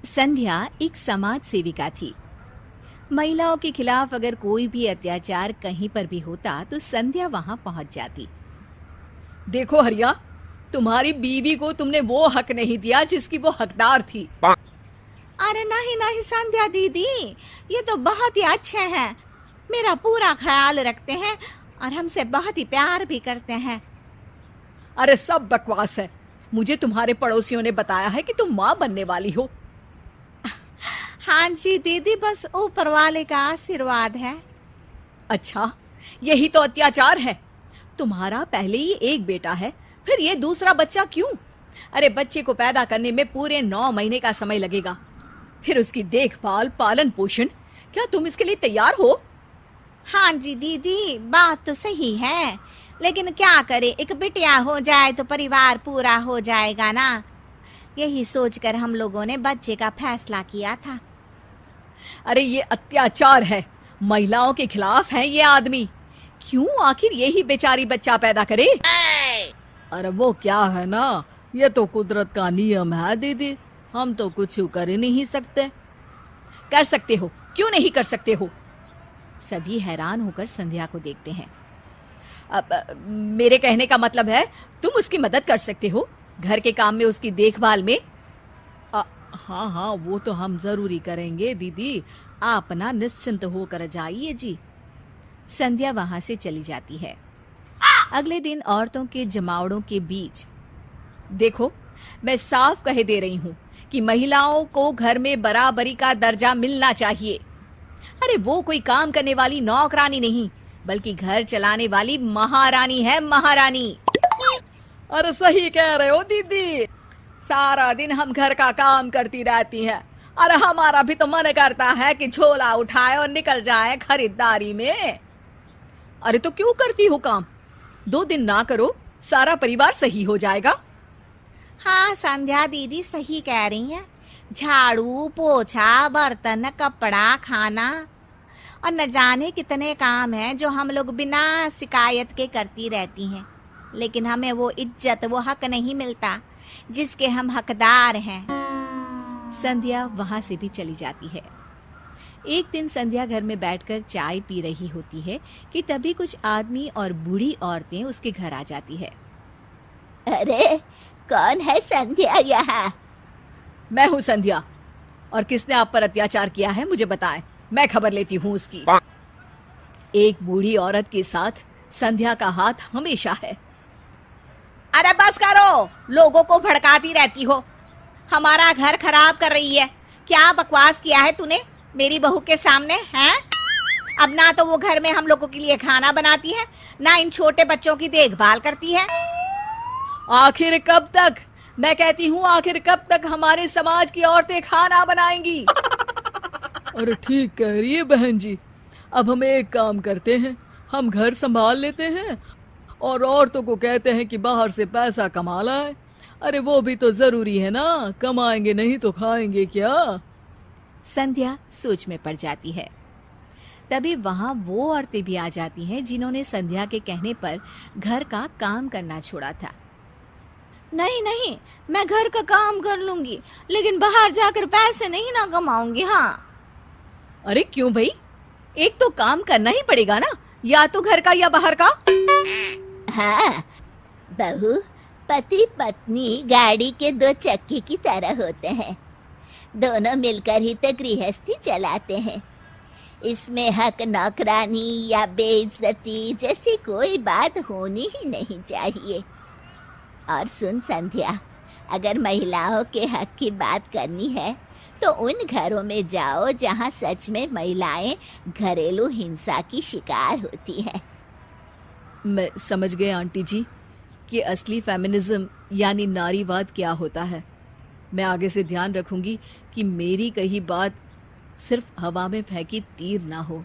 संध्या एक समाज सेविका थी। महिलाओं के खिलाफ अगर कोई भी अत्याचार कहीं पर भी होता तो संध्या वहां पहुंच जाती। देखो हरिया, तुम्हारी बीवी को तुमने वो हक नहीं दिया जिसकी वो हकदार थी। अरे नहीं नहीं संध्या दीदी, ये तो बहुत ही अच्छे हैं, मेरा पूरा ख्याल रखते हैं और हमसे बहुत ही प्यार भी करते हैं। अरे सब बकवास है। मुझे तुम्हारे पड़ोसियों ने बताया है कि तुम माँ बनने वाली हो। हाँ जी दीदी, बस ऊपर वाले का आशीर्वाद है। अच्छा, यही तो अत्याचार है। तुम्हारा पहले ही एक बेटा है, फिर ये दूसरा बच्चा क्यों? अरे बच्चे को पैदा करने में पूरे 9 महीने का समय लगेगा, फिर उसकी देखभाल, पालन पोषण। क्या तुम इसके लिए तैयार हो? हाँ जी दीदी, बात तो सही है, लेकिन क्या करे, एक बिटिया हो जाए तो परिवार पूरा हो जाएगा ना। यही सोचकर हम लोगों ने बच्चे का फैसला किया था। अरे ये अत्याचार है, महिलाओं के खिलाफ है ये आदमी। क्यों आखिर यही बेचारी बच्चा पैदा करे? अरे वो क्या है ना, ये तो कुदरत का नियम है दीदी, हम तो कुछ कर ही नहीं सकते। कर सकते हो, क्यों नहीं कर सकते हो? सभी हैरान होकर संध्या को देखते हैं। मेरे कहने का मतलब है तुम उसकी मदद कर सकते हो, घर के काम में, उसकी देखभाल में। हाँ हाँ, वो तो हम जरूरी करेंगे दीदी, आप ना निश्चिंत होकर जाइए जी। संध्या वहां से चली जाती है। अगले दिन औरतों के जमावड़ों के बीच, देखो मैं साफ कह दे रही हूँ कि महिलाओं को घर में बराबरी का दर्जा मिलना चाहिए। अरे वो कोई काम करने वाली नौकरानी नहीं, बल्कि घर चलाने वाली महारानी है, महारानी। अरे सही कह रहे हो दीदी, सारा दिन हम घर का काम करती रहती हैं। अरे हमारा भी तो मन करता है कि झोला उठाए और निकल जाए खरीदारी में। अरे तो क्यों करती हो काम? 2 दिन ना करो, सारा परिवार सही हो जाएगा। हाँ संध्या दीदी सही कह रही हैं, झाड़ू पोछा, बर्तन, कपड़ा, खाना और न जाने कितने काम हैं जो हम लोग बिना शिकायत के करती रहती हैं, लेकिन हमें वो इज्जत, वो हक नहीं मिलता जिसके हम हकदार हैं। संध्या वहां से भी चली जाती है। एक दिन संध्या घर में बैठकर चाय पी रही होती है कि तभी कुछ आदमी और बूढ़ी औरतें उसके घर आ जाती है। अरे कौन है संध्या यहाँ? मैं हूँ संध्या, और किसने आप पर अत्याचार किया है मुझे बताएं, मैं खबर लेती हूँ उसकी। एक बूढ़ी औरत के साथ संध्या का हाथ हमेशा है। अरे बस करो, लोगों को भड़काती रहती हो, हमारा घर खराब कर रही है। क्या बकवास किया है तूने मेरी बहू के सामने हैं? अब ना तो वो घर में हम लोगों के लिए खाना बनाती है, ना इन छोटे बच्चों की देखभाल करती है। आखिर कब तक, मैं कहती हूँ आखिर कब तक हमारे समाज की औरतें खाना बनाएंगी? अरे ठीक कह रही है बहन जी, अब हम एक काम करते हैं, हम घर संभाल लेते हैं और औरतों को कहते हैं कि बाहर से पैसा कमा लाए। अरे वो भी तो जरूरी है ना, कमाएंगे नहीं तो खाएंगे क्या? संध्या सोच में पड़ जाती है। तभी वहां वो औरतें भी आ जाती हैं जिन्होंने संध्या के कहने पर घर का काम करना छोड़ा था। नहीं नहीं, मैं घर का काम कर लूंगी, लेकिन बाहर जाकर पैसे नहीं ना कमाऊंगी। हाँ। अरे क्यों भाई, एक तो काम करना ही पड़ेगा ना, या तो घर का या बाहर का। हाँ बहू, पति पत्नी गाड़ी के 2 चक्के की तरह होते हैं, दोनों मिलकर ही तो गृहस्थी चलाते हैं। इसमें हक नौकरानी या बेइज्जती जैसी कोई बात होनी ही नहीं चाहिए। और सुन संध्या, अगर महिलाओं के हक की बात करनी है तो उन घरों में जाओ जहां सच में महिलाएं घरेलू हिंसा की शिकार होती हैं। मैं समझ गए आंटी जी कि असली फेमिनिज्म यानी नारीवाद क्या होता है। मैं आगे से ध्यान रखूंगी कि मेरी कही बात सिर्फ हवा में फेंकी तीर ना हो।